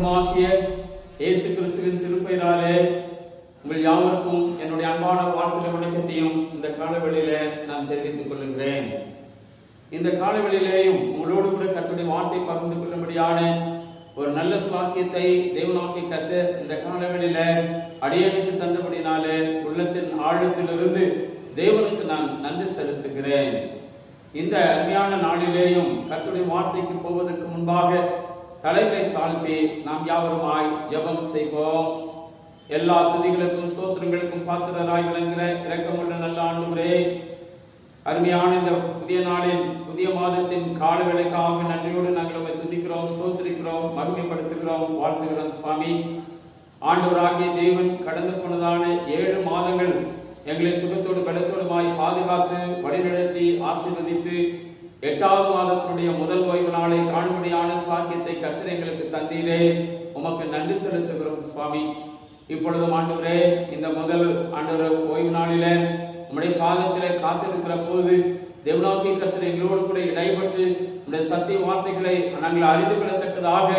இரட்சகருமாகிய இயேசு கிறிஸ்துவின் திருப்பெயராலே உங்கள் யாவருக்கும் என்னுடைய அன்பான வாழ்த்துக்களை வணக்கத்தையும் இந்த காலவெளியில நான் தெரிவித்துக் கொள்கிறேன். இந்த காலவெளியிலேயும் உங்களோடு கூட கர்த்தருடைய வார்த்தை பகிர்ந்து கொள்ளும்படியான ஒரு நல்ல சாக்கியத்தை தேவனாகிய கர்த்தர் இந்த காலவெளியில அடியனுக்கு தந்தபடினாலே உள்ளத்தின் ஆழத்திலிருந்து தேவனுக்கு நான் நன்றி செலுத்துகிறேன். இந்த அருமையான நாளிலேயும் கர்த்தருடைய வார்த்தைக்கு போவதற்கு முன்பாக தலைகளை தாழ்த்தி நாம் யாவருமாய் ஜெபம் செய்வோம். எல்லா துதிகளுக்கும் ஸ்தோத்திரங்களுக்கும் பாத்திரராய் விளங்குகிற இரக்கமுள்ள நல்ல ஆண்டவரே, அருமையான இந்த புதிய நாளின் புதிய மாதத்தின் கால வேளைக்காக நன்றியோடு நாங்கள் உம்மை துதிக்கிறோம், ஸ்தோத்திரிக்கிறோம், மகிமைப்படுத்துகிறோம், வாழ்த்துகிறோம். சுவாமி ஆண்டவராகிய தேவன் கடந்து போனதான 7 மாதங்கள் எங்களை சுகத்தோடு பலத்தோடுமாய் பாதுகாத்து வழிநடத்தி ஆசீர்வதித்து 8வது மாதத்தினுடைய முதல் ஓய்வு நாளை காணும்படியான சாக்கியத்தை கர்த்தர் எங்களுக்கு தந்தீரே, உமக்கு நன்றி செலுத்துகிறோம். சுவாமி இப்பொழுதும் ஆண்டவரே, இந்த முதல் ஆண்டவர் ஓய்வு நாளில உம்முடைய பாதத்திலே காத்திருக்கிற போது தேவனாகிய கர்த்தர் எங்களோடு கூட இடைப்பட்டு உம்முடைய சத்திய வார்த்தைகளை நாங்கள் அறிந்து கொள்ளத்தக்கதாக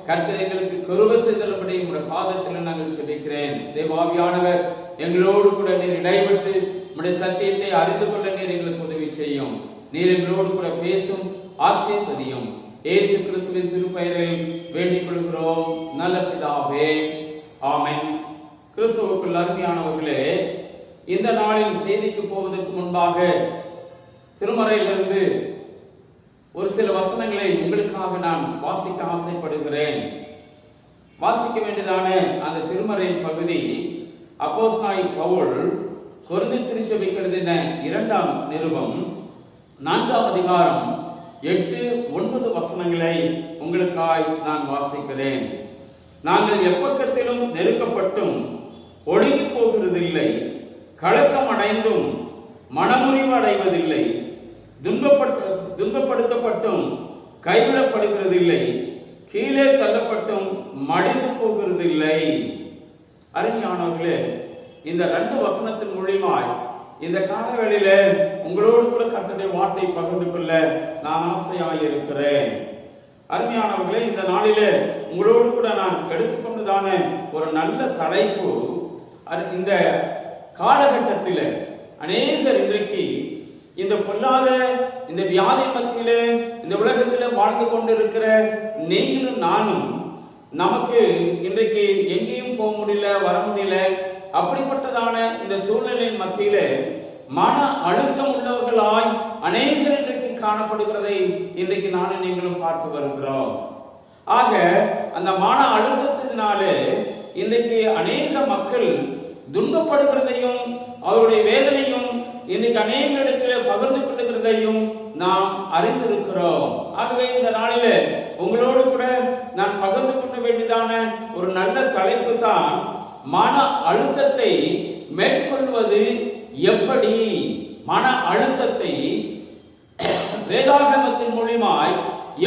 கர்த்தர் எங்களுக்கு கிருபை செய்தபடி உம்முடைய பாதத்தில் நாங்கள் செபிக்கிறேன். தேவாவியானவர் எங்களோடு கூட நீர் இடைப்பட்டு உம்முடைய சத்தியத்தை அறிந்து கொள்ள நீர் எங்களுக்கு உதவி செய்யும். நீர் எங்களோடு கூட பேசும், ஆசீர்வதியும். இயேசு கிறிஸ்துவின் திருப்பெயரில் வேண்டிக் கொள்கிறோம் நல்ல பிதாவே, ஆமென். கிறிஸ்துவுக்குள் அருமையானவர்களே, இந்த நாளில் செய்திக்கு போவதற்கு முன்பாக திருமறையிலிருந்து ஒரு சில வசனங்களை உங்களுக்காக நான் வாசிக்க ஆசைப்படுகிறேன். வாசிக்க வேண்டியதான அந்த திருமறையின் பகுதி அப்போஸ்தலனாகிய பவுல் கொரிந்து திருச்சபைக்கு எழுதின 2ஆம் நிருபம் 4ஆம் அதிகாரம் 8-9 வசனங்களை உங்களுக்காய் நான் வாசிக்கிறேன். நாங்கள் எப்பக்கத்திலும் நெருக்கப்பட்டும் ஒடுங்கி போகிறதில்லை, கலக்கம் அடைந்தும் மனமுறிவு அடைவதில்லை, துன்பப்படுத்தப்பட்டும் கைவிடப்படுகிறதில்லை, கீழே தள்ளப்பட்டும் மடிந்து போகிறதில்லை. அருமையானவர்களே, இந்த 2 வசனத்தின் மூலமாய் இந்த காலவெளியில உங்களோடு கூட கர்த்தருடைய வார்த்தை பகிர்ந்து கொள்ள நான் ஆசையாக இருக்கிறேன். அருமையானவர்களே, இந்த நாளிலே உங்களோடு கூட நான் எடுத்துக்கொண்டதான ஒரு நல்ல தலைப்பு, இந்த காலகட்டத்தில் அநேகர் இன்றைக்கு இந்த பொல்லாத இந்த வியாதி மத்தியிலே இந்த உலகத்தில் வாழ்ந்து கொண்டிருக்கிற நீங்களும் நானும் நமக்கு இன்றைக்கு எங்கேயும் போக முடியல, வர முடியல, அப்படிப்பட்டதான இந்த சூழ்நிலையின் மத்தியில மன அழுத்தம் உள்ளவர்களாய் அநேகர் இன்றைக்கு காணப்படுகிறதை இன்றைக்கு நானும் நீங்களும் பார்த்து வருகிறோம். ஆக அந்த மன அழுத்தத்தினாலே இன்றைக்கு அநேக மக்கள் துன்பப்படுகிறதையும் அவருடைய வேதனையும் இன்றைக்கு அநேக இடத்துல பகிர்ந்து கொள்ளுகிறதையும் நாம் அறிந்திருக்கிறோம். ஆகவே இந்த நாளில உங்களோடு கூட நான் பகிர்ந்து கொள்ள வேண்டியதான ஒரு நல்ல தலைப்பு தான், மன அழுத்தத்தை மேற்கொள்வது எப்படி, மன அழுத்தத்தை வேதாகமத்தின் மூலமாய்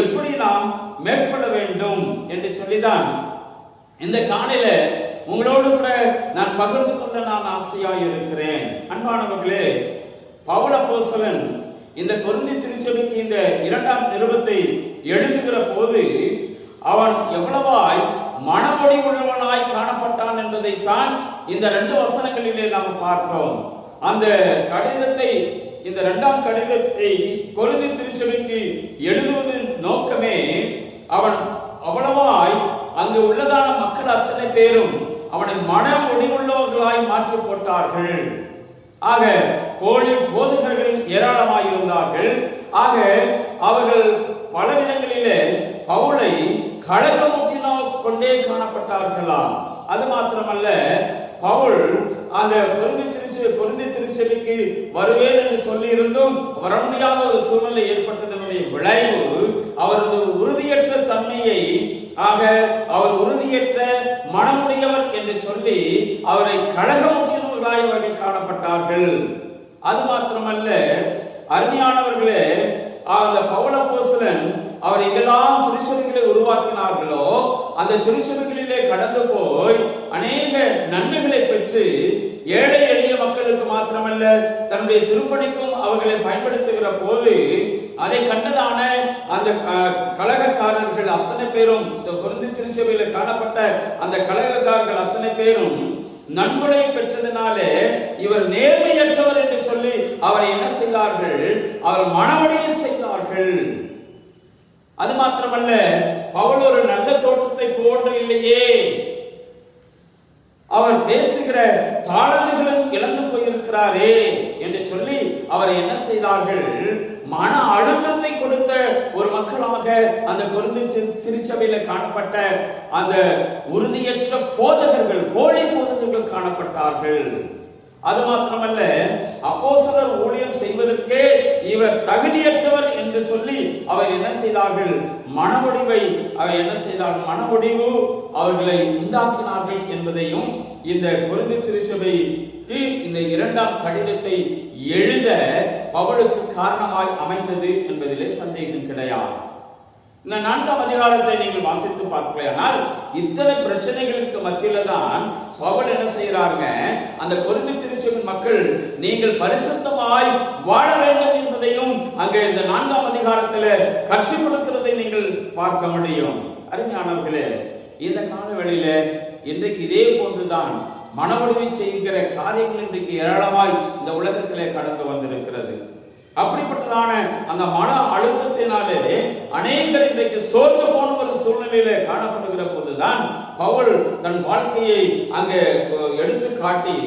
எப்படி நாம் மேற்கொள்ள வேண்டும் என்று சொல்லிதான் இந்த காலையில உங்களோடு கூட நான் பகிர்ந்து கொள்ள நான் ஆசையாக இருக்கிறேன். அன்பானவர்களே, பவுல் அப்போஸ்தலன் இந்த கொரிந்து திருச்சபைக்கு இந்த 2ஆம் நிருபத்தை எழுதுகிற போது அவன் எவ்வளவாய் மனமொழி உள்ளவனாய் காணப்பட்டான் என்பதைத்தான் இந்த 2 வசனங்களிலே நாம் பார்த்தோம். அந்த கடிதத்தை, இந்த 2ஆம் கடிதத்தை கொரிந்து திருச்சபைக்கு எழுதுவதன் நோக்கமே, அவன் அவ்வளவாய் அங்கு உள்ளதான மக்கள் அத்தனை பேரும் அவனை மனமொழி உள்ளவர்களாய் மாற்றி போட்டார்கள். ஆக போலி போதகர்கள் ஏராளமாய் இருந்தார்கள். ஆக அவர்கள் பல விதங்களிலே பவுலை கலக்கமூட்டினால் கொண்டே காணப்பட்டார்களாம். அது மாத்திரமல்ல, பவுல் அந்த கொரிந்து திருச்சபைக்கு வருவேன் என்று சொல்லி இருந்தும் வர முடியாத ஒரு சூழ்நிலை ஏற்பட்டதனுடைய விளைவு அவரது உறுதியற்ற தன்மையை, ஆக அவர் உறுதியற்ற மனமுடையவர் என்று சொல்லி அவரை கலகமூட்டினவர்களாய் அவர்கள் காணப்பட்டார்கள். அது மாத்திரமல்ல, அருமையானவர்களே, அந்த பவுல் அப்போஸ்தலன் அவர் எங்கெல்லாம் திருச்சபைகளை உருவாக்கினார்களோ அந்த திருச்சபைகளிலே கடந்து போய் அநேக நன்மைகளை பெற்று ஏழை எளிய மக்களுக்கு மாத்திரமல்ல தன்னுடைய திருப்பணிக்கும் அவர்களை பயன்படுத்துகிற போது அதை கண்டதான அந்த கலகக்காரர்கள் அத்தனை பேரும், கொரிந்து திருச்சபையில காணப்பட்ட அந்த கலகக்காரர்கள் அத்தனை பேரும் நன்கொடை பெற்றதினாலே இவர் நேர்மையற்றவர் என்று சொல்லி அவரை என்ன செய்தார்கள்? அவர் மனமடைய செய்தார்கள். அது மாத்திரமல்ல, பவுல் ஒரு நல்ல தோற்றத்தை போன்று இல்லையே, அவர் பேசுகிற தாளந்துகளும் இழந்து போயிருக்கிறாரே என்று சொல்லி அவரை என்ன செய்தார்கள்? மன அழுத்தத்தை கொடுத்த ஒரு மக்களாக அந்த கொரிந்து திருச்சபையில காணப்பட்ட அந்த உறுதியற்ற போதகர்கள், போலி போதகர்கள் காணப்பட்டார்கள். அது மாத்திரமல்ல, அப்போஸ்தலர் ஊழியம் செய்வதற்கே இவர் தகுதியற்றவர் என்று சொல்லி அவர் என்ன செய்தார்கள்? மனமுடிவை அவர் என்ன செய்தார்கள்? மனமுடிவு அவர்களை உண்டாக்கினார்கள் என்பதையும் இந்த கொரிந்து திருச்சபைக்கு இந்த இரண்டாம் கடிதத்தை எழுத பவுலுக்கு காரணமாய் அமைந்தது என்பதிலே சந்தேகம் கிடையாது. இந்த 4ஆம் அதிகாரத்தை நீங்கள் வாசித்து பார்க்கலையானால் இத்தனை பிரச்சனைகளுக்கு மத்தியில தான் பவுல் என்ன செய்யறாங்க? அந்த கொரிந்து திருச்சபையின் மக்கள் நீங்கள் பரிசுத்தமாய் வாழ வேண்டும் என்பதையும் அங்கே இந்த 4ஆம் அதிகாரத்தில் கற்றுக் கொடுக்கிறதை நீங்கள் பார்க்க முடியும். அருமையானவர்களே, இந்த காலவெளியில இன்றைக்கு இதே போன்றுதான் மனமுடிவை செய்கிற காரியங்கள் இன்றைக்கு ஏராளமாய் இந்த உலகத்திலே கடந்து வந்திருக்கிறது. அப்படிப்பட்டதான அந்த மன அழுத்தத்தினாலே அநேகர் இன்றைக்கு சோர்ந்து போன ஒரு சூழ்நிலையில காணப்படுகிற போதுதான் பவுல் தன் வாழ்க்கையை அங்கே எடுத்து காட்டி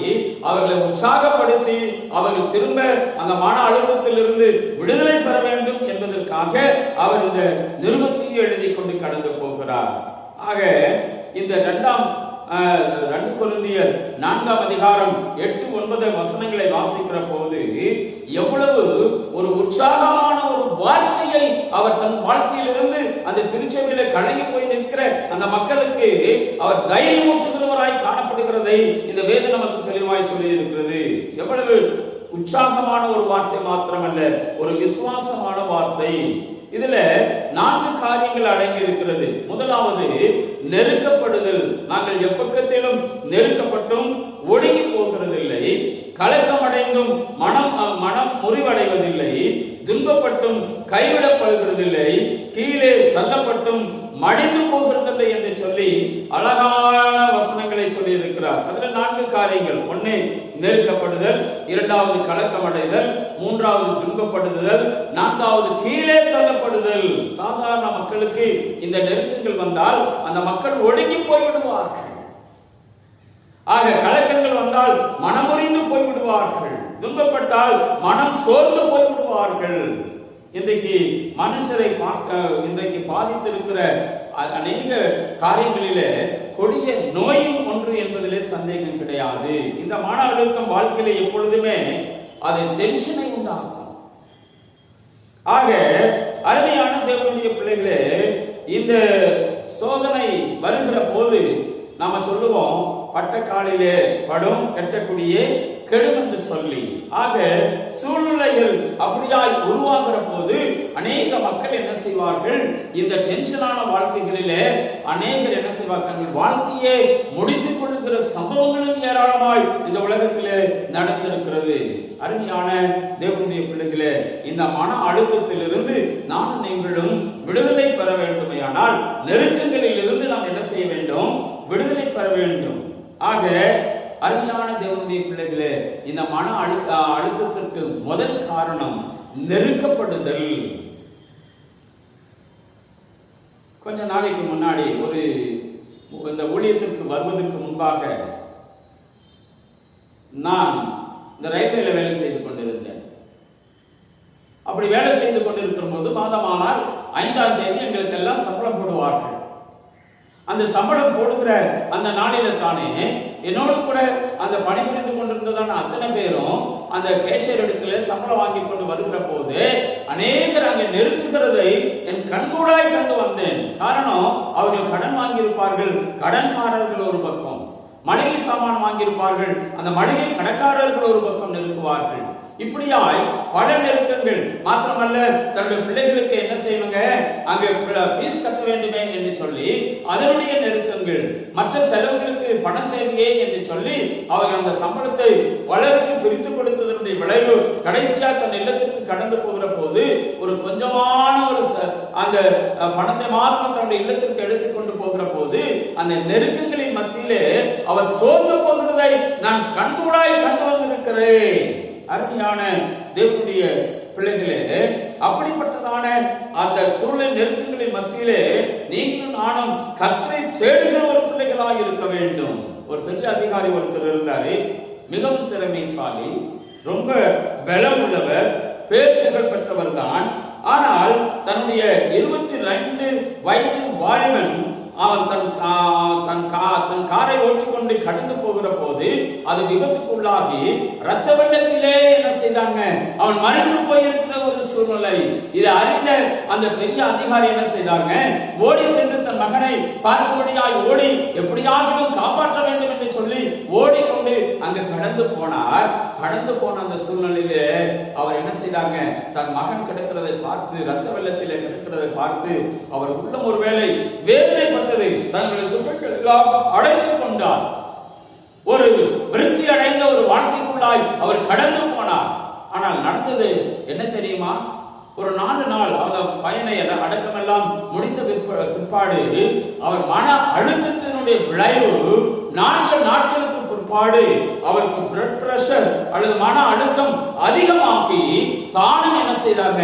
அவர்களை உற்சாகப்படுத்தி அவர்கள் திரும்ப அந்த மன அழுத்தத்திலிருந்து விடுதலை பெற வேண்டும் என்பதற்காக அவர் இந்த நிருபத்தையும் எழுதி கொண்டு கடந்து போகிறார். ஆக இந்த 2 கொரிந்தியர் 4ஆம் அதிகாரம் 8-9 வசனங்களை வாசிக்கிற போது எவ்வளவு ஒரு உற்சாகமான ஒரு வாழ்க்கையை அவர் தன் வாழ்க்கையிலிருந்து அந்த திருச்சபையில கலங்கி போய் நிற்கிற அந்த மக்களுக்கு அவர் தைரியமூட்டுகிறவராய் காணப்படுகிறதை இந்த வேதம் நமக்கு தெளிவாய் சொல்லி இருக்கிறது. எவ்வளவு உற்சாகமான ஒரு வார்த்தை மாத்திரமல்ல, ஒரு விசுவாசமான வார்த்தை. இதுல 4 காரியங்கள் அடங்கி இருக்கிறது. முதலாவது நெருக்கப்படுதல். நாங்கள் எப்பக்கத்திலும் நெருக்கப்பட்டும் ஒடுங்கி போகிறதில்லை, கலக்கமடைந்தும் மனம் முறிவடைவதில்லை, துன்பப்பட்டும் கைவிடப்படுகிறதில்லை, கீழே தள்ளப்பட்டும் மடிந்து போகிறதில்லை என்று சொல்லி அழகான வசனங்களை சொல்லி இருக்கிறார். அதுல 4 காரியங்கள். 1 நெருக்கப்படுதல், 2வது கலக்கமடைதல், 3வது துன்பப்படுதல், 4வது கீழே தள்ளப்படுதல். சாதாரண மக்களுக்கு இந்த நெருக்கங்கள் வந்தால் அந்த மக்கள் ஒடுங்கி போய்விடுவார்கள். ஆக கலக்கங்கள் வந்தால் மனமுறிந்து போய்விடுவார்கள், துன்பப்பட்டால் மனம் சோர்ந்து போய்விடுவார்கள். இன்றைக்கு மனுஷரை இன்றைக்கு பாதித்திருக்கிற அநேக காரியங்களிலே கொடிய நோயும் ஒன்று என்பதிலே சந்தேகம் கிடையாது. இந்த மன அழுத்தம் வாழ்க்கையில எப்பொழுதுமே அது டென்ஷனை உண்டாக்கும். ஆக அருமையான தேவனுடைய பிள்ளைகளே, இந்த சோதனை வருகிற போது நாம சொல்லுவோம், பட்ட காலிலே படும் கெட்டக்குடியே கெடும் என்று சொல்லி. ஆக சூழ்நிலைகள் அப்படியாய் உருவாகிற போது அநேக மக்கள் என்ன செய்வார்கள்? இந்த டென்ஷனான வாழ்க்கைகளிலே அநேகர் என்ன செய்வார்கள்? தங்கள் வாழ்க்கையை முடித்துக் கொள்ளுகிற சம்பவங்களும் ஏராளமாய் இந்த உலகத்திலே நடந்திருக்கிறது. அருமையான தேவனுடைய பிள்ளைகளே, இந்த மன அழுத்தத்திலிருந்து நானும் நீங்களும் விடுதலை பெற வேண்டுமையானால் நெருக்கங்களில் இருந்து நாம் என்ன செய்ய வேண்டும்? விடுதலை பெற வேண்டும். ஆக அருமையான தேவனுடைய பிள்ளைகளே, இந்த மன அழுத்தத்திற்கு முதல் காரணம் நெருக்கப்படுதல். கொஞ்ச நாளைக்கு முன்னாடி இந்த ஊழியத்திற்கு வருவதற்கு முன்பாக நான் இந்த ரயில்வேல வேலை செய்து கொண்டிருந்தேன். அப்படி வேலை செய்து கொண்டிருக்கிற போது மாதமானால் 5ஆம் தேதி எங்களுக்கு எல்லாம் சம்பளம் போடுவார்கள். அந்த சம்பளம் போடுகிற அந்த நாளில தானே என்னோடு கூட அந்த பணிபுரிந்து கொண்டிருந்ததான அத்தனை பேரும் அந்த கேஷியர் இடத்துல சம்பளம் வாங்கி கொண்டு வருகிற போது அநேகர் அங்கே நெருக்குகிறதை என் கண்கூடாய் கண்டு வந்தேன். காரணம், அவர்கள் கடன் வாங்கியிருப்பார்கள், கடன்காரர்கள் ஒரு பக்கம், மளிகை சாமான் வாங்கியிருப்பார்கள், அந்த மளிகை கடைக்காரர்கள் ஒரு பக்கம் நெருக்குவார்கள். இப்படியாய் பல நெருக்கங்கள். மாத்திரமல்ல, தன்னுடைய பிள்ளைகளுக்கு என்ன செய்யணுங்க, அங்கே பீஸ் கட்ட வேண்டுமே என்று சொல்லி அதனுடைய நெருக்கங்கள், மற்ற செலவுகளுக்கு பணம் தேவையே என்று சொல்லி அவர்கள் அந்த சம்பளத்தை பலருக்கு பிரித்து கொடுத்ததனுடைய விளைவு கடைசியா தன் இல்லத்திற்கு கடந்து போகிற போது ஒரு கொஞ்சமான ஒரு அந்த பணத்தை மாத்திரம் தன்னுடைய இல்லத்திற்கு எடுத்துக்கொண்டு போகிற போது அந்த நெருக்கங்களின் மத்தியிலே அவர் சோர்ந்து போகிறதை நான் கண்கூடாய் கண்டு வந்திருக்கிறேன். அருமையான தேவனுடைய பிள்ளைகளே, அப்படிப்பட்டதான அந்த சூழ்நிலை நெருக்கங்களின் மத்தியிலே நீங்களும் நானும் கர்த்தரை தேடுகிற ஒரு பிள்ளைகளாக இருக்க வேண்டும். ஒரு பெரிய அதிகாரி ஒருத்தர் இருந்தாரு, மிகவும் திறமைசாலி, ரொம்ப பலம் உள்ளவர், பேர் புகழ் பெற்றவர் தான். ஆனால் தன்னுடைய 22 வயது வாலிபன் அவன் தன் காரை ஓட்டிக்கொண்டு கடந்து போகிற போது அது விபத்துக்குள்ளாகி ரத்த வெள்ளத்திலே என்ன செய்தாங்க, அவன் மறைந்து போயிருக்கிற ஒரு சூழ்நிலை. இதை அறிந்த அந்த பெரிய அதிகாரி என்ன செய்தாங்க, ஓடி சென்று தன் மகனை பார்க்கும்படியாய் ஓடி எப்படியாவது காப்பாற்ற வேண்டும் என்று சொல்லி ஓடிக்கொண்டு அங்கு கடந்து போனார். கடந்து போன அந்த சூழ்நிலையிலே அவர் என்ன செய்தாங்க, தன் மகன் கிடக்கிறதை பார்த்து, ரத்த வெள்ளத்திலே கிடக்கிறதை பார்த்து அவர் உள்ளம் ஒருவேளை வேதனைப்பட்டது. தங்களுடைய துன்பங்கள் எல்லாம் அடைத்துக் கொண்டார். ஒரு விருத்தி அடைந்த ஒரு வாழ்க்கைக்குள்ளாய் அவர் கடந்து போனார். ஆனால் நடந்தது என்ன தெரியுமா, ஒரு 4 நாள் அந்த பயனை அடக்கமெல்லாம் முடித்த பிற்பாடு அவர் மன அழுத்தத்தினுடைய விளைவு 4 நாட்களுக்கு பிற்பாடு அவருக்கு பிளட் பிரஷர் அல்லது மன அழுத்தம் அதிகமாகி தானும் என்ன செய்தாங்க,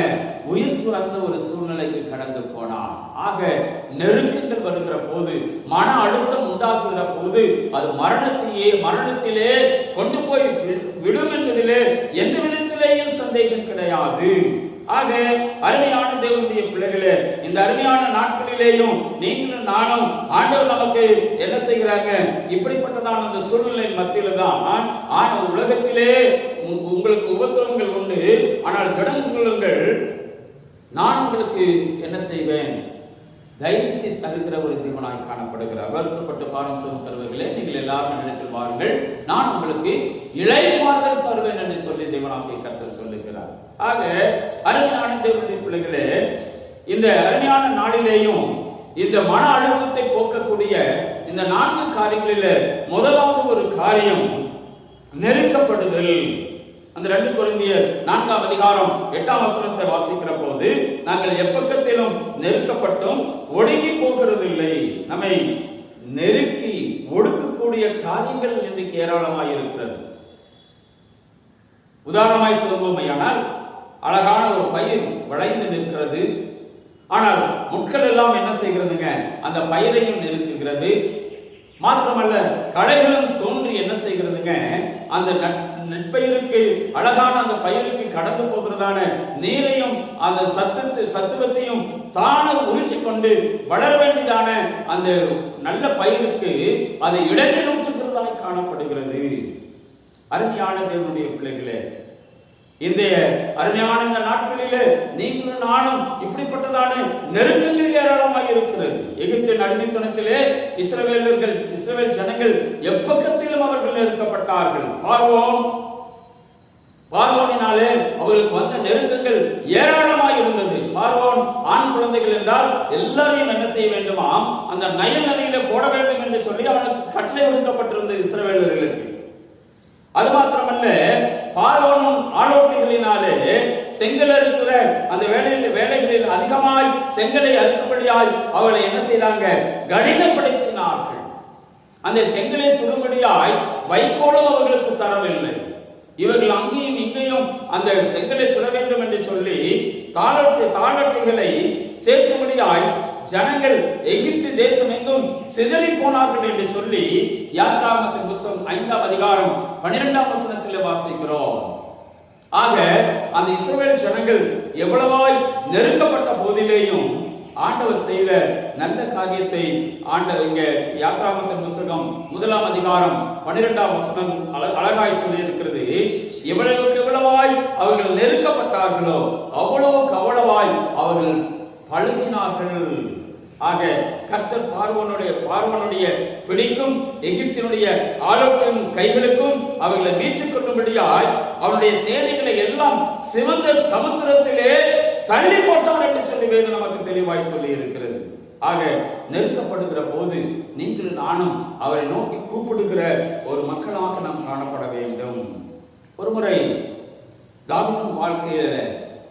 உயிர் துறந்த ஒரு சூழ்நிலைக்கு கடந்து போனார். ஆக நெருக்கங்கள் வருகிற போது, மன அழுத்தம் உண்டாக்குகிற போது அது மரணத்திலே கொண்டு போய் விடும் என்பதிலே எந்த விதத்திலேயும் சந்தேகம் கிடையாது. ஆக அருமையான தேவனுடைய பிள்ளைகளே, இந்த அருமையான நாட்களிலேயும் நீங்களும் நானும் ஆண்டவர் நமக்கு என்ன செய்கிறாங்க, இப்படிப்பட்டதான அந்த சூழ்நிலை மத்தியில தான் உலகத்திலே உங்களுக்கு உபத்திரவங்கள் உண்டு, ஆனால் ஜடம் கொள்ளுங்கள், நான் உங்களுக்கு என்ன செய்வேன், தைரியத்தை தருகிற ஒரு தேவனாய் காணப்படுகிறார். வருத்தப்பட்டு பாரம் சுமக்கிறவர்களே, நீங்கள் எல்லாரும் இடத்தில் வாருங்கள், நான் உங்களுக்கு இளைப்பாறுதல் தருவேன் என்று சொல்லி தேவனாகிய கர்த்தர் சொல்லுகிறார். ஆக அருமையான தேவனுடைய பிள்ளைகளே, இந்த அருமையான நாளிலேயும் இந்த மன அழுத்தத்தை போக்கக்கூடிய இந்த 4 காரியங்களில் முதலாவது ஒரு காரியம் நெருக்கப்படுதல். அந்த 2 கொரிந்தியர் 4ஆம் அதிகாரம் 8ஆம் வசனத்தை வாசிக்கிற போது, நாங்கள் எப்பக்கத்திலும் நெருக்கப்பட்டும் ஒடுங்கி போகிறது இல்லை. நம்மை நெருக்கி ஒடுக்கக்கூடிய காரியங்கள் இன்றைக்கு ஏராளமாக இருக்கிறது. உதாரணமாய் சொல்வோமையானால், அழகான ஒரு பயிர் விளைந்து நிற்கிறது, ஆனால் முட்கள் எல்லாம் என்ன செய்கிறதுங்க, அந்த பயிரையும் நெருக்குகிறது. மாத்திரமல்ல, களைகளும் தோன்றி என்ன செய்கிறதுங்க, அந்த நெற்பயிருக்கு, அழகான அந்த பயிருக்கு கடந்து போகிறதான நீரையும் அந்த சத்துவத்தையும் தானே உறிஞ்சி கொண்டு வளர வேண்டியதான அந்த நல்ல பயிருக்கு அதை இடையில் ஊற்றுகிறதாய் காணப்படுகிறது. அருமையான தேவனுடைய பிள்ளைகளே, இந்த அருமையான இந்த நாட்களிலே நீங்களும் நானும் இப்படிப்பட்டதான நெருக்கங்கள் ஏராளமாக இருக்கிறது. எகிப்தின் அடிமைத்தனத்திலே இஸ்ரவேல் ஜனங்கள் எப்பக்கத்திலும் அவர்கள் நெருக்கப்பட்டார்கள். பார்வோனினாலே அவர்களுக்கு வந்த நெருக்கங்கள் ஏராளமாக இருந்தது. பார்வோன் ஆண் குழந்தைகள் என்றால் எல்லாரையும் என்ன செய்ய வேண்டுமாம், அந்த நைல் நதியிலே போட வேண்டும் என்று சொல்லி அவனுக்கு கட்டளை விடுக்கப்பட்டிருந்தது இஸ்ரவேலர்களுக்கு. அது மாத்திரமல்ல, பார்வோனும் ஆளோட்டிகளினாலே செங்கல் அறுக்கிற அந்த வேலைகளில் அதிகமாய் செங்கலை அறுக்கும்படியாய் அவளை என்ன செய்தாங்க, கடினப்படுத்தினார்கள். அந்த செங்கலை சுடும்படியாய் வைக்கோலும் அவர்களுக்கு தரவில்லை. இவர்கள் அங்கேயும் இங்கேயும் அந்த செங்கலை சுட வேண்டும் என்று சொல்லி தாளட்டுகளை சேர்க்கும்படியாய் ஜனங்கள் எகிப்து தேசம் எங்கும் சிதறி போனார்கள் என்று சொல்லி யாத்ராகமத்தின் புத்தகம் 5ஆம் அதிகாரம் 12ஆம் வசனத்தில் வாசிக்கிறோம். ஆக அந்த இஸ்ரவேல் ஜனங்கள் எவ்வளவாய் நெருக்கப்பட்ட போதிலேயும் ஆண்டவர் செய்த நல்ல காரியத்தை இங்க யாத்ராகமத்தின் புத்தகம் 1ஆம் அதிகாரம் 12ஆம் வசனம் அழகாய் சொல்லி இருக்கிறது. எவ்வளவாய் அவர்கள் நெருக்கப்பட்டார்களோ அவ்வளவுக்கு அவ்வளவாய் அவர்கள் பழகினார்கள். ஆக கர்த்தர் பார்வோனுடைய பிடிக்கும் எகிப்தினுடைய ஆளோட்டின் கைகளுக்கும் அவர்களை மீட்டுக் கொள்ளும்படியாய் அவருடைய சேனைகளை எல்லாம் சிவந்த சமுத்திரத்திலே தள்ளி போட்டார் என்று சொல்லி வேதம் நமக்கு தெளிவாய் சொல்லி இருக்கிறது. ஆக நெருக்கப்படுகிற போது நீங்களும் நானும் அவரை நோக்கி கூப்பிடுகிற ஒரு மக்களாக நாம் காணப்பட வேண்டும். ஒரு முறை தாவீதின் வாழ்க்கையில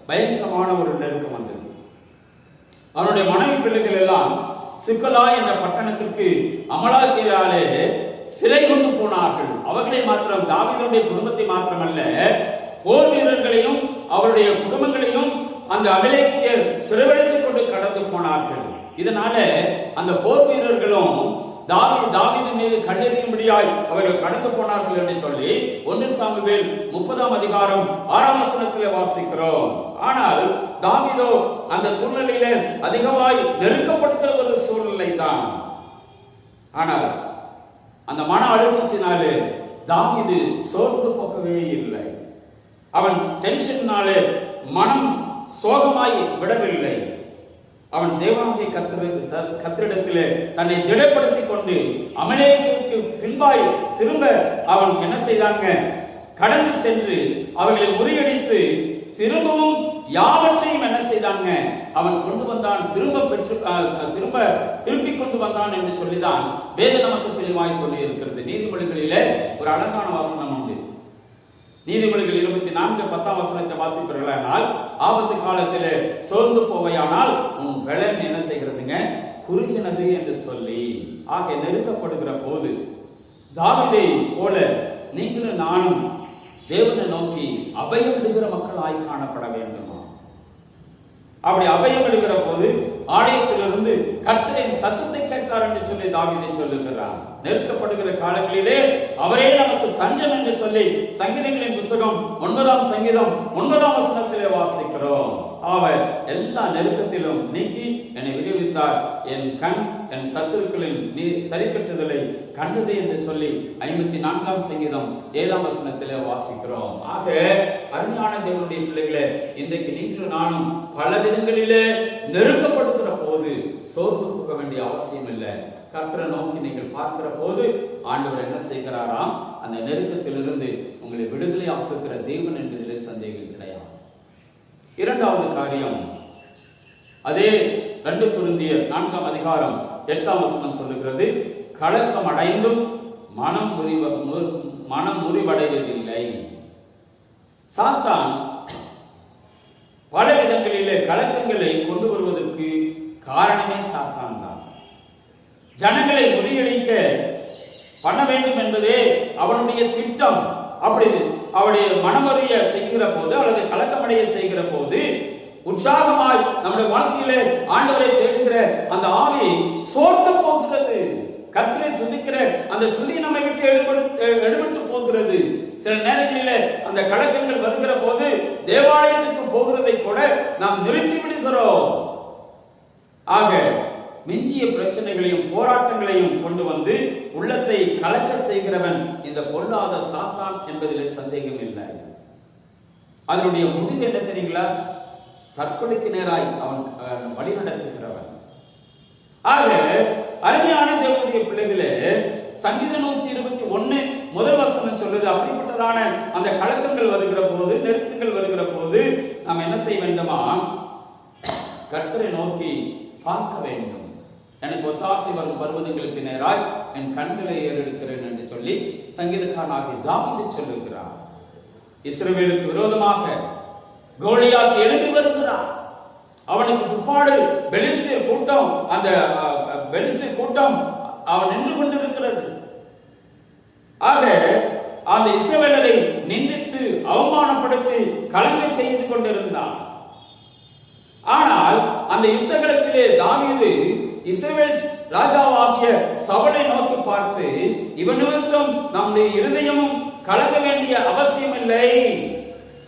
பயங்கரமான ஒரு நெருக்கம் வந்தது. அவனுடைய மனைவி பிள்ளைகள் எல்லாம் சிக்கலா என்ற பட்டணத்திற்கு அமலாக்கியாலே சிறை கொண்டு போனார்கள். அவர்களை மாத்திரம், தாவீதுடைய குடும்பத்தை மாத்திரமல்ல, போர் வீரர்களையும் அவருடைய குடும்பங்களையும் அந்த அமலேக்கியர் சிறைவழித்துக் கொண்டு கடந்து போனார்கள். இதனால அந்த போர் வீரர்களும் தாவீதின் மீது கல்லெறியும்படியாய் அவர்கள் கடந்து போனார்கள் என்று சொல்லி 1 சாமுவேல் 30ஆம் அதிகாரம் 6ஆம் வசனத்திலே வாசிக்கிறோம். ஆனால் தாவீதோ அந்த சூழ்நிலையில அதிகமாய் நெருக்கப்படுகிற ஒரு சூழ்நிலை தான். ஆனால் அந்த மன அழுத்தத்தினாலே தாவீது சோர்ந்து போகவே இல்லை. அவன் டென்ஷனாலே மனம் சோகமாய் விடவில்லை. அவன் தேவனாகிய கர்த்தரிடத்திலே தன்னை திடப்படுத்திக் கொண்டு அமலேக்கிற்கு பின்பாய் திரும்ப அவன் என்ன செய்தாங்க, கடந்து சென்று அவர்களை முறியடித்து திரும்பவும் யாவற்றையும் என்ன செய்தாங்க, அவன் கொண்டு வந்தான், திருப்பி கொண்டு வந்தான் என்று சொல்லிதான் வேதம் நமக்கு தெளிவாய் சொல்லி இருக்கிறது. நீதிமொழிகளிலே ஒரு அழகான வாசனம் உண்டு. நீதிமொழிகள் 24:10 வசனத்தை வாசிப்பீர்களானால், ஆபத்து காலத்திலே சோர்ந்து போவையானால் உன் பலன் என்ன செய்கிறதுங்க, குறுகினது என்று சொல்லி. ஆக நெருக்கப்படுகிற போது தாவீதை போல நீங்களும் நானும் தேவனை நோக்கி அபயம் விடுகிற மக்களாய் காணப்பட வேண்டுமா? அப்படி அபயம் விடுகிற போது ஆலயத்திலிருந்து கர்த்தரின் சத்தத்தை கேட்கார் என்று சொல்லி தாவீதை சொல்லுகிறார். நெருக்கப்படுகிற காலங்களிலே அவரே நமக்கு தஞ்சம் என்று சொல்லி சங்கீதங்களின் புத்தகம் 9ஆம் சங்கீதம் 9ஆம் வசனத்திலே வாசிக்கிறோம். அவர் எல்லா நெருக்கத்திலும் நீக்கி என்னை விடுவித்தார், என் கண் என் சத்துருக்களின் சரிக்கட்டுதலை கண்டது என்று சொல்லி 54ஆம் சங்கீதம் 7ஆம் வசனத்திலே வாசிக்கிறோம். ஆக அருமையான தேவனுடைய பிள்ளைகளே, இன்றைக்கு நீங்களும் நானும் பல விதங்களிலே நெருக்கப்படுகிற போது சோர்ந்து போக வேண்டிய அவசியம் இல்லை. கர்த்தரை நோக்கி நீங்கள் பார்க்கிற போது ஆண்டவர் என்ன செய்கிறாராம், அந்த நெருக்கத்திலிருந்து உங்களை விடுதலை ஆக்குகிற தேவன் என்பதிலே சந்தேகம் கிடையாது. இரண்டாவது காரியம், அதே 2 கொரிந்தியர் 4ஆம் அதிகாரம் 8ஆம் வசனம் சொல்லுகிறது, கலக்கம் அடைந்தும் மனம் முறிவடைவதில்லை. சாத்தான் பல விதங்களிலே கலக்கங்களை கொண்டு வருவதற்கு காரணமே சாத்தான் தான். ஜனங்களை முறியடிக்க பண்ண வேண்டும் என்பதே அவனுடைய திட்டம். அப்படி அவருடைய மனமறிய செய்கிற போது அல்லது கலக்கமடைய செய்கிற போது உற்சாகமாய் நம்முடைய வாழ்க்கையிலே ஆண்டவரை தேடுகிற அந்த ஆவி சோர்ந்து போகிறது. கர்த்தரை துதிக்கிற அந்த துதி நம்மை விட்டு எடுபட்டு போகிறது. சில நேரங்களிலே அந்த கலக்கங்கள் வருகிற போது தேவாலயத்துக்கு போகிறதை கூட நாம் நிறுத்தி விடுகிறோம். ஆக மிஞ்சிய பிரச்சனைகளையும் போராட்டங்களையும் கொண்டு வந்து உள்ளத்தை கலக்க செய்கிறவன் இந்த பொல்லாத சாத்தான் என்பதிலே சந்தேகம் இல்லை. அதனுடைய முடிவு என்ன தெரியுங்களா? தற்கொலைக்கு நேராய் அவன் வழிநடத்துகிறவன். ஆக அருமையான தேவனுடைய பிள்ளைகளே, சங்கீதம் 121 முதல் வசனம் சொல்லுது, அப்படிப்பட்டதான அந்த கலக்கங்கள் வருகிற போது, நெருக்கங்கள் வருகிற போது நாம் என்ன செய்ய வேண்டுமா? கர்த்தரை நோக்கி பார்க்க வேண்டும். எனக்கு ஒத்தாசை வரும் பர்வதங்களுக்கு நேராய் என் கண்களை ஏறெடுக்கிறேன் என்று சொல்லி சங்கீதக்காரனாகிய தாவீது சொல்லுகிறார். இஸ்ரவேலுக்கு விரோதமாக கோலியாத் எழும்பி வருகிறார். அவனுக்கு பிற்பாடு பெலிஸ்தீர் கூட்டம், அந்த பெலிஸ்தீர் கூட்டம் அவன் நின்று கொண்டிருக்கிறது. ஆக அந்த இஸ்ரவேலரை நிந்தித்து அவமானப்படுத்தி கலங்க செய்து கொண்டிருந்தான். ஆனால் அந்த யுத்தகளத்திலே தாவீது இஸ்ரவேல் ராஜாவாகிய சவுலை நோக்கி பார்த்து, இவன் நிமித்தம் நம்முடைய இருதயமும் கலங்க வேண்டிய அவசியம் இல்லை,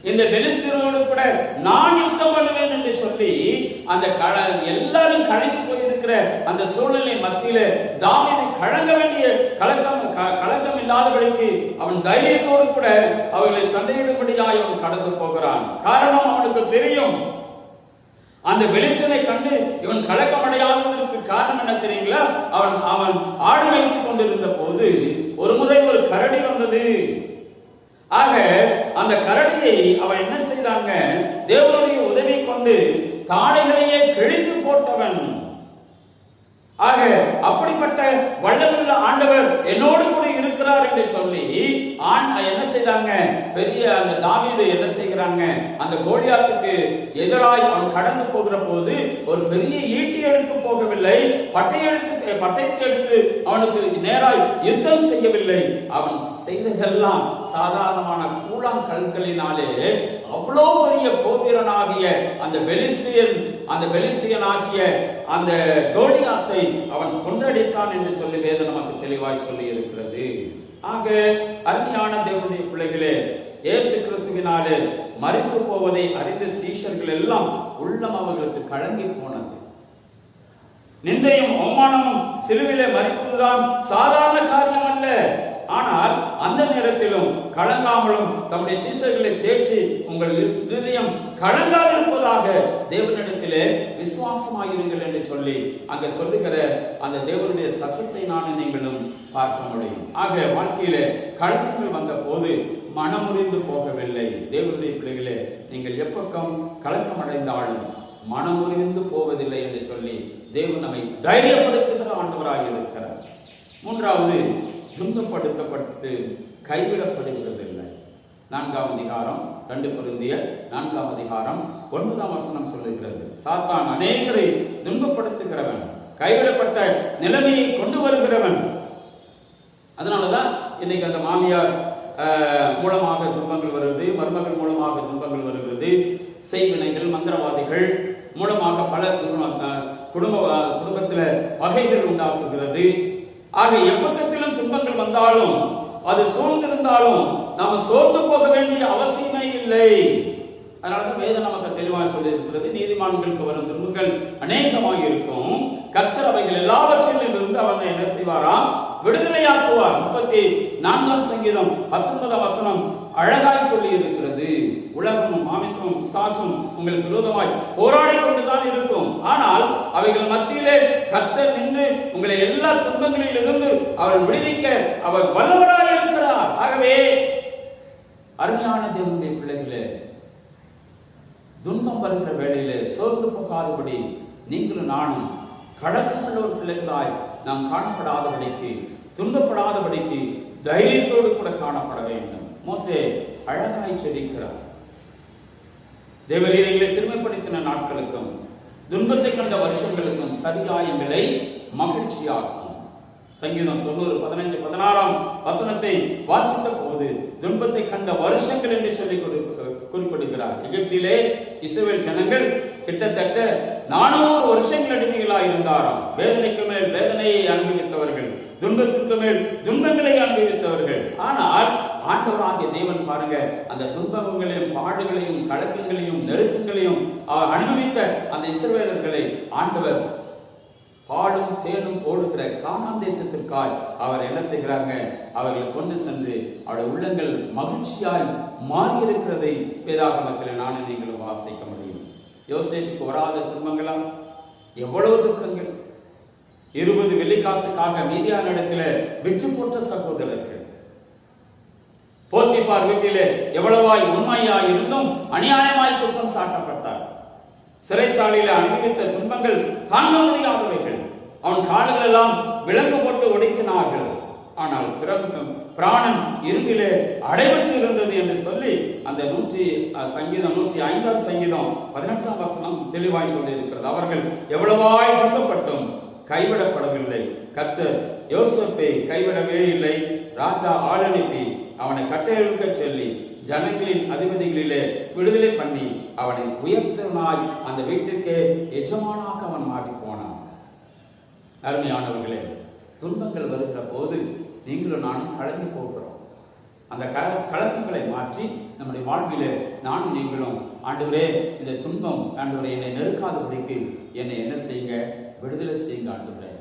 இந்த பெலிஸ்தரோடு கூட நான் யுத்தம் பண்ணுவேன் என்று சொல்லி அந்த எல்லாரும் கலங்கி போயிருக்கிற அந்த சூழ்நிலை மத்தியில தாவீது கலங்க வேண்டிய கலக்கம் இல்லாதபடிக்கு அவன் தைரியத்தோடு கூட அவர்களை சண்டையிடும்படியாய் அவன் கடந்து போகிறான். காரணம், அவனுக்கு தெரியும் அந்த பெலிஸ்தனை கண்டு இவன் கலக்கமடையாததற்கு காரணம் என்ன தெரியுங்களா? அவன் ஆடு வைத்துக் கொண்டிருந்த போது ஒரு முறை ஒரு கரடி வந்தது. ஆக அந்த கரடியை அவன் என்ன செய்தாங்க, தேவனுடைய உதவி கொண்டு தாடைகளையே கிழித்து போட்டவன். ஆக அப்படிப்பட்ட வல்லமுள்ள ஆண்டவர் என்னோடு கூட இருக்கிறார் என்று சொல்லி என்ன செய்தாங்க, பெரிய அந்த தாவீது என்ன செய்கிறாங்க, அந்த கோலியாத்துக்கு எதிராய் அவன் கடந்து போகிற போது ஒரு பெரிய ஈட்டி எடுத்து போகவில்லை, பட்டயத்தை எடுத்து அவனுக்கு நேராய் யுத்தம் செய்யவில்லை. அவன் செய்ததெல்லாம் சாதாரணமான கூழாங்கற்களினாலே அவ்வளோ பெரிய கோபீரனாகிய அந்த பெலிஸ்தியனாகிய அந்த கோலியாத்தை அவன் கொன்றடித்தான் என்று சொல்லி வேதம் நமக்கு தெளிவாய் சொல்லி இருக்கிறது. ஆக அருமையான தேவனுடைய பிள்ளைகளே, இயேசு கிறிஸ்துவினாலே மரித்து போவதை அறிந்த சீஷர்கள் எல்லாம் உள்ளம் அவர்களுக்கு கலங்கி போனது. நிந்தையும் அவமானமும் சிலுவிலே மரிப்பதுதான் சாதாரண காரியம் அல்ல. ஆனால் அந்த நேரத்திலும் கலங்காமலும் தம்முடைய சீஷர்களை தேற்றி உங்கள் இதயம் கலங்காதிருப்பதாக தேவனிடத்திலே விசுவாசமாயிருங்கள் என்று சொல்லி அங்க சொல்லுகிற அந்த தேவனுடைய சத்தத்தை நானும் நீங்களும் பார்க்க முடியும். ஆக வாழ்க்கையில கலக்கங்கள் வந்த போது மனமுறிந்து போகவில்லை. தேவனுடைய பிள்ளைகளே, நீங்கள் எப்பக்கம் கலக்கம் அடைந்தாலும் மனமுறிந்து போவதில்லை என்று சொல்லி தேவன் நம்மை தைரியப்படுத்துகிற ஆண்டவராக இருக்கிறார். மூன்றாவது, துன்பப்படுத்தப்பட்டு கைவிடப்படுகிறதில்லை. 4ஆம் அதிகாரம் 2 கொரிந்தியர் 4ஆம் அதிகாரம் 9ஆம் வசனம் சொல்லுகிறது, சாத்தான் அநேகரை துன்பப்படுத்துகிறவன், கைவிடப்பட்ட நிலைமையை கொண்டு வருகிறவன். அதனாலதான் இன்னைக்கு அந்த மாமியார் மூலமாக துன்பங்கள் வருகிறது, மருமகள் மூலமாக துன்பங்கள் வருகிறது, செய்வினைகள் மந்திரவாதிகள் மூலமாக பல குடும்பத்தில் பகைகள் உண்டாக்குகிறது. ஆக எப்பக்கத்திலும் துன்பங்கள் வந்தாலும் அது சூழ்ந்திருந்தாலும் நாம சோர்ந்து போக வேண்டிய அவசியமே இல்லை. அதனாலதான் வேதம் நமக்கு தெளிவாக சொல்லி இருக்கிறது, நீதிமான்களுக்கு வரும் துன்பங்கள் அநேகமாக இருக்கும், கர்த்தர் அவைகள் எல்லாவற்றிலும் இருந்து அவங்க என்ன செய்வாராம், விடுதலையாக்குவார். 34ஆம் சங்கீதம் 19ஆம் வசனம் அழகாய் சொல்லி இருக்கிறது, உலகமும் மாமிசமும் பிசாசும் உங்களுக்கு விரோதமாய் போராடி கொண்டுதான் இருக்கும், ஆனால் அவைகள் மத்தியிலே கர்த்தர் நின்று உங்களை எல்லா துன்பங்களில் இருந்து அவர் விடுவிக்க அவர் வல்லவராக இருக்கிறார். ஆகவே அருமையான தேவனுடைய பிள்ளைகளே, துன்பம் வருகிற வேளையிலே சோர்ந்து போகாதபடி நீங்களும் நானும் கலக்கமுள்ள ஒரு பிள்ளைகளாய் நாம் காணப்படாதபடிக்கு, துன்பப்படாதபடிக்கு தைரியத்தோடு கூட காணப்பட வேண்டும். மோசே அழகாய் செபிக்கிறார், தேவரீர் எங்களை சிறுமைப்படுத்தின நாட்களுக்கும் துன்பத்தை கண்ட வருஷங்களுக்கும் சரியாய் எங்களை மகிழ்ச்சியாக்கும். சங்கீதம் 90:15-16ஆம் வசனத்தை வாசித்த போது துன்பத்தை கண்ட வருஷங்கள் என்று சொல்லி குறிப்பிடுகிறார். எகிப்திலே இஸ்ரவேல் ஜனங்கள் கிட்டத்தட்ட 400 வருஷங்கள் அடிமைகளாக இருந்தாராம். வேதனைக்கு மேல் வேதனையை அனுபவித்தவர்கள், துன்பத்திற்கு மேல் துன்பங்களை அனுபவித்தவர்கள். ஆனால் ஆண்டவராகிய தேவன் பாருங்க, அந்த துன்பங்களையும் பாடுகளையும் கலக்கங்களையும் நெருக்கங்களையும் அனுபவித்த அந்த இஸ்ரவேலர்களை ஆண்டவர் பாலும் தேனும் ஓடுகிற கானான் தேசத்திற்காய் அவர் என்ன செய்கிறாங்க, அவர்களை கொண்டு சென்று அவருடைய உள்ளங்கள் மகிழ்ச்சியாய் மாறி இருக்கிறதை வேதாகமத்தில் நானும் நீங்களும் வாசிக்க முடியும். யோசேப்புக்கு வராத துன்பங்களா, எவ்வளவு துக்கங்கள். 20 வெள்ளிக்காசுக்காக மீதியான இடத்துல விற்று போட்ட சகோதரர்கள், போத்திபார் வீட்டிலே எவ்வளவாய் உண்மையாய் இருந்தும் அநியாயமாய் குற்றம் சாட்டப்பட்டார். சிறைச்சாலையில அனுபவித்த துன்பங்கள் தாங்க முடியாதவைகள். அவன் கால்கள் எல்லாம் விலங்கு போட்டு ஒடுக்கினார்கள். ஆனால் பிராணன் இரும்பிலே அடைபட்டு இருந்தது என்று சொல்லி அந்த 105ஆம் சங்கீதம் 18ஆம் வசனம் தெளிவாய் சொல்லி இருக்கிறது. அவர்கள் எவ்வளவாய் துன்பப்பட்டும் கைவிடப்படவில்லை. கர்த்தர் யோசேப்பை கைவிடவே இல்லை. ராஜா ஆள் அனுப்பி அவனை கட்டளையிட சொல்லி ஜனங்களின் அதிபதிகளிலே விடுதலை பண்ணி அவனை உயர்த்தனாய் அந்த வீட்டிற்கு எஜமானாக அவன் மாறி போனான். அருமையானவர்களே, துன்பங்கள் வருகிற போது நீங்களும் நானும் கலங்கி போகிறோம். அந்த கலக்கங்களை மாற்றி நம்முடைய வாழ்விலே நானும் நீங்களும், ஆண்டவரே இந்த துன்பம் ஆண்டவரே என்னை நெருக்காதபடிக்கு என்னை என்ன செய்யுங்க, விடுதலை செய்யுங்க ஆண்டவரே,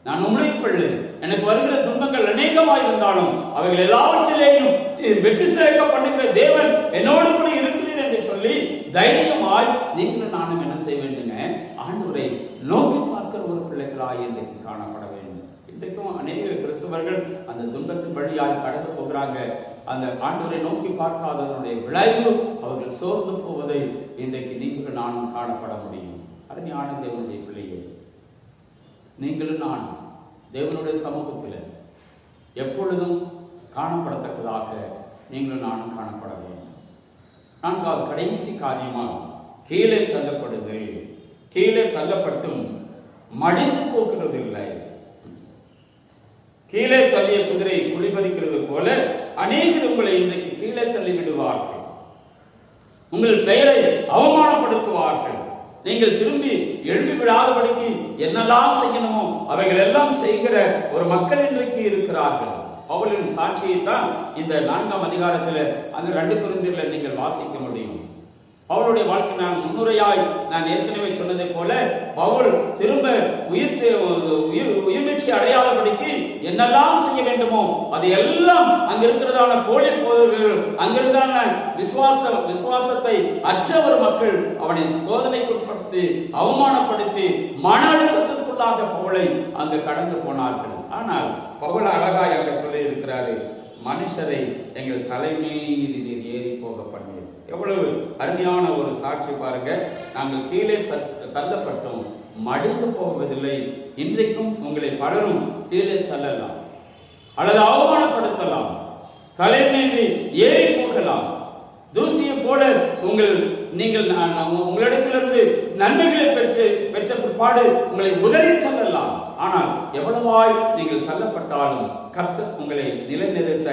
நான் உண்மைக்குள்ளு எனக்கு வருகிற துன்பங்கள் அநேகமாக இருந்தாலும் அவைகள் எல்லாவற்றிலேயும் வெற்றி சேர்க்க பண்ணுகிற தேவன் என்னோடு கூட இருக்கிறீர் என்று சொல்லி தைரியமாய் நீங்களும் நானும் என்ன செய்ய வேண்டுங்க, ஆண்டவரை நோக்கி பார்க்கிற ஒரு பிள்ளைகளாய் இன்றைக்கு காணப்பட வேண்டும். இன்றைக்கும் அநேக கிறிஸ்தவர்கள் அந்த துன்பத்தின் வழியாய் கடந்து போகிறாங்க. அந்த ஆண்டவரை நோக்கி பார்க்காததனுடைய விளைவு அவர்கள் சோர்ந்து போவதை இன்றைக்கு நீங்களும் நானும் காணப்பட முடியும். அருமையான தேவனுடைய பிள்ளையே, நீங்களும் நானும் தேவனுடைய சமூகத்தில் எப்பொழுதும் காணப்படத்தக்கதாக நீங்களும் நானும் காணப்பட வேண்டும். நான்காவது கடைசி காரியமாக கீழே தள்ளப்படுதல். கீழே தள்ளப்பட்டும் மடிந்து போகிறது இல்லை. கீழே தள்ளிய குதிரை குளிபறிக்கிறது போல அநேகர் உங்களை இன்றைக்கு கீழே தள்ளி விடுவார்கள். உங்கள் பெயரை அவமானப்படுத்துவார்கள். நீங்கள் திரும்பி எழுப்பி விடாதபடிக்கு என்னெல்லாம் செய்யணுமோ அவைகள் எல்லாம் செய்கிற ஒரு மக்கள் இன்றைக்கு இருக்கிறார்கள். பவுலின் சாட்சியைத்தான் இந்த 4ஆம் அதிகாரத்தில் அந்த 2 கொரிந்தியரில் நீங்கள் வாசிக்க முடியும். பவுலுடைய வாழ்க்கை நான் முன்னுரையாய் நான் ஏற்கனவே சொன்னதை போல பவுல் திரும்ப உயிர்நீட்சி அடையாதபடிக்கு என்னெல்லாம் செய்ய வேண்டுமோ அது எல்லாம் அங்க இருக்கிறதான போலி போதகர்கள், அங்கிருந்தான விசுவாசத்தை அற்ற ஒரு மக்கள் அவனை சோதனைக்குட்படுத்தி அவமானப்படுத்தி மன அழுத்தத்திற்குள்ளாக பவுலை அங்கு கடந்து போனார்கள். ஆனால் பவுல் அழகாய் அங்க சொல்லி இருக்கிறாரு, மனுஷரை எங்கள் தலைமீது நீர் ஏறி போக பண்ணீர். எவ்வளவு அருமையான ஒரு சாட்சி பாருங்க. நாங்கள் கீழே தள்ளப்பட்டோம், மடிந்து போவதில்லை. இன்றைக்கும் உங்களை பலரும் கீழே தள்ளலாம் அல்லது அவமானப்படுத்தலாம், தலைமீது ஏறி போகலாம். தூசியை போல நீங்கள் உங்களிடத்திலிருந்து நன்மைகளை பெற்ற பிற்பாடு உங்களை உதறி தள்ளலாம். ஆனால் எவ்வளவாய் நீங்கள் தள்ளப்பட்டாலும் கர்த்தர் உங்களை நிலைநிறுத்த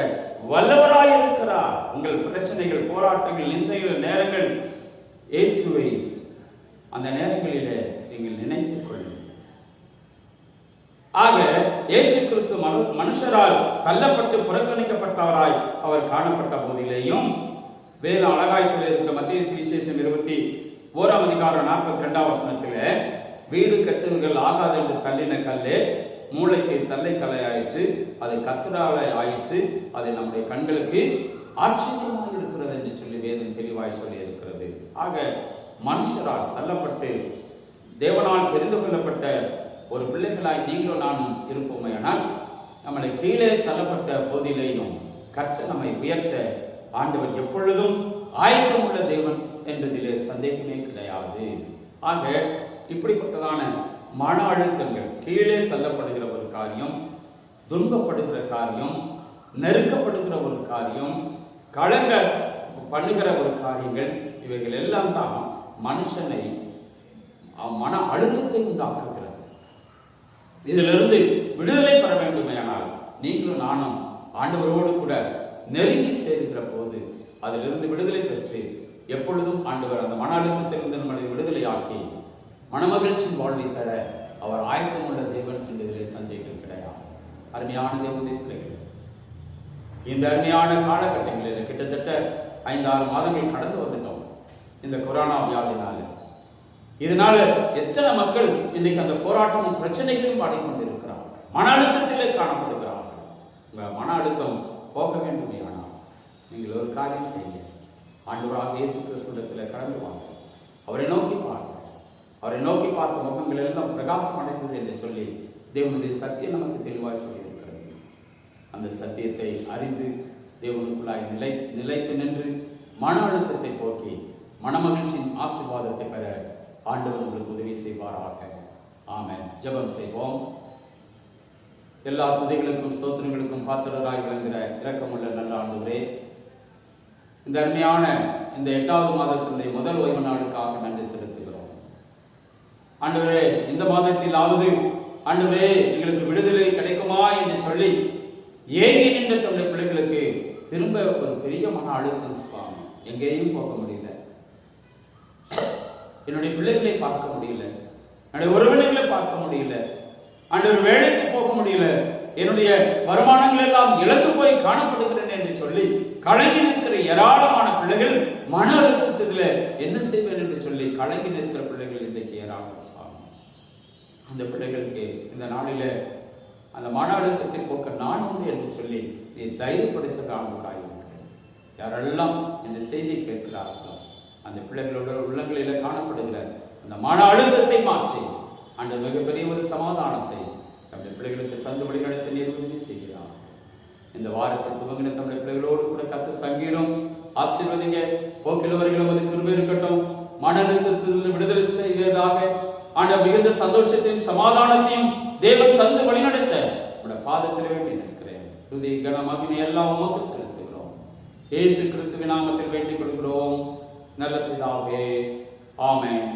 வல்லவராயிருக்கிறார். உங்கள் பிரச்சனைகள், போராட்டங்கள், நிந்தைகள், நேரங்கள் இயேசுவை அந்த நேரங்களிலே நீங்கள் நினைத்துக் கொள்ளுங்கள். ஆக இயேசு கிறிஸ்து மனுஷரால் தள்ளப்பட்டு புறக்கணிக்கப்பட்டவராய் அவர் காணப்பட்ட போதிலேயும் வேதம் அழகாய் சொல்லியிருக்க மத்தேயு சுவிசேஷம் 21ஆம் அதிகாரம் 42ஆம் வசனத்தில் வீடு கட்டுவர்கள் ஆகாது என்று தள்ளின கல்லே மூளைக்கு தள்ளை கலையாயிற்று, அது கர்த்தராலே ஆயிற்று, அது நம்முடைய கண்களுக்கு ஆச்சரியமாக இருக்கிறது என்று சொல்லி வேதம் தெளிவாய் சொல்லி இருக்கிறது. ஆக மனுஷரால் தள்ளப்பட்டு தேவனால் தெரிந்து கொள்ளப்பட்ட ஒரு பிள்ளைகளாய் நீங்களும் நானும் இருப்போமையானால் நம்மளை கீழே தள்ளப்பட்ட போதிலேயும் கர்த்தர் நம்மை உயர்த்த ஆண்டவர் எப்பொழுதும் ஆயத்தம் உள்ள தேவன் என்பதிலே சந்தேகமே கிடையாது. ஆக இப்படிப்பட்டதான மன அழுத்தங்கள், கீழே தள்ளப்படுகிற ஒரு காரியம், துன்பப்படுகிற காரியம், நெருக்கப்படுகிற ஒரு காரியம், கலங்க பண்ணுகிற ஒரு காரியங்கள், இவைகள் எல்லாம் தான் மனுஷனை மன அழுத்தத்தை உண்டாக்குகிறது. இதிலிருந்து விடுதலை பெற வேண்டுமேயானால் நீங்களும் நானும் ஆண்டவரோடு கூட நெருங்கி சேர்கிற போது அதிலிருந்து விடுதலை பெற்று எப்பொழுதும் ஆண்டவர் அந்த மன அழுத்தத்திலிருந்து நம்மளை விடுதலையாக்கி மனமகிழ்ச்சியின் வாழ்வை தர அவர் ஆயத்தம் உள்ள தேவன் என்பதிலே சந்தேகம் கிடையாது. அருமையான தேவனுடைய பிள்ளைகள், இந்த அருமையான காலகட்டங்களில் கிட்டத்தட்ட 5-6 மாதங்கள் கடந்து வந்துட்டோம் இந்த கொரோனா வியாதினால. இதனால எத்தனை மக்கள் இன்னைக்கு அந்த போராட்டமும் பிரச்சனைகளையும் பாடிக்கொண்டிருக்கிறார்கள், மன அழுத்தத்திலே காணப்படுகிறார்கள். உங்க மன அழுத்தம் போக வேண்டுமே ஆனால் நீங்கள் ஒரு காரியம் செய்ய, ஆண்டவராக இயேசு கிறிஸ்துவிடத்தில் கடந்து வாங்க, அவரை நோக்கி பாருங்கள். அவரை நோக்கி பார்த்த முகங்கள் எல்லாம் பிரகாசம் அடைந்தது என்று சொல்லி தேவனுடைய சத்தியம் நமக்கு தெளிவாக சொல்லி இருக்கிறது. அந்த சத்தியத்தை அறிந்து தேவனுக்குள்ளாய் நிலைத்து நின்று மன அழுத்தத்தை போக்கி மனமகிழ்ச்சியின் ஆசீர்வாதத்தை பெற ஆண்டவர் உங்களுக்கு உதவி செய்வாராக. ஆமென். ஜெபம் செய்வோம். எல்லா துதிகளுக்கும் ஸ்தோத்திரங்களுக்கும் பாத்திரராய் விளங்குகிற இரக்கமுள்ள நல்ல ஆண்டவரே, இந்த அருமையான இந்த 8வது மாதத்தினுடைய முதல் ஓய்வு நாளுக்காக நன்றி செலுத்துகிறோம். ஆண்டவரே, இந்த மாதத்திலாவது ஆண்டவரே எங்களுக்கு விடுதலை கிடைக்குமா என்று சொல்லி ஏங்கி நின்ற தன்னுடைய பிள்ளைகளுக்கு திரும்ப ஒரு பெரிய மன அழுத்தம் சுவாமி. எங்கேயும் போக முடியல, என்னுடைய பிள்ளைகளை பார்க்க முடியல, என்னுடைய உறவினர்களை பார்க்க முடியல, ஆண்டவர் வேலைக்கு போக முடியல, என்னுடைய வருமானங்கள் எல்லாம் இழந்து போய் காணப்படுகிறேன் என்று சொல்லி கலங்கி நிற்கிற ஏராளமான பிள்ளைகள், மன அழுத்தத்தில் என்ன செய்வேன் என்று சொல்லி கலங்கி நிற்கிற பிள்ளைகள் இன்றைக்கு ஏராளம் சுவாமி. அந்த பிள்ளைகளுக்கு இந்த நாளில அந்த மன அழுத்தத்தை போக்க நான் உண்டு என்று சொல்லி நீ தைரியப்படுத்த காண்பதாயிருக்கிறேன். யாரெல்லாம் இந்த செய்தியை கேட்கிறார்களோ அந்த பிள்ளைகளோட உள்ளங்களில் காணப்படுகிற அந்த மன அழுத்தத்தை மாற்றி அந்த மிகப்பெரிய ஒரு சமாதானத்தை நம்முடைய பிள்ளைகளுக்கு தந்து வழிநடத்த நீர் உதவி செய்கிறார். இந்த வாரத்தை துவங்கின நம்முடைய பிள்ளைகளோடு கூட போக்கிலவர்களும் அது கிருபை இருக்கட்டும். மன அழுத்தத்திலிருந்து விடுதலை செய்வதாக ஆண்டவர் மிகுந்த சந்தோஷத்தையும் சமாதானத்தையும் தேவன் தந்து வழிநடத்த உடைய பாதத்தில் வேண்டி நிற்கிறேன். துதி கன மகிமை எல்லாம் உமக்கு செலுத்துகிறோம். இயேசு கிறிஸ்துவின் நாமத்தில் வேண்டிக் கொள்கிறோம் நல்ல பிதாவே. ஆமென்.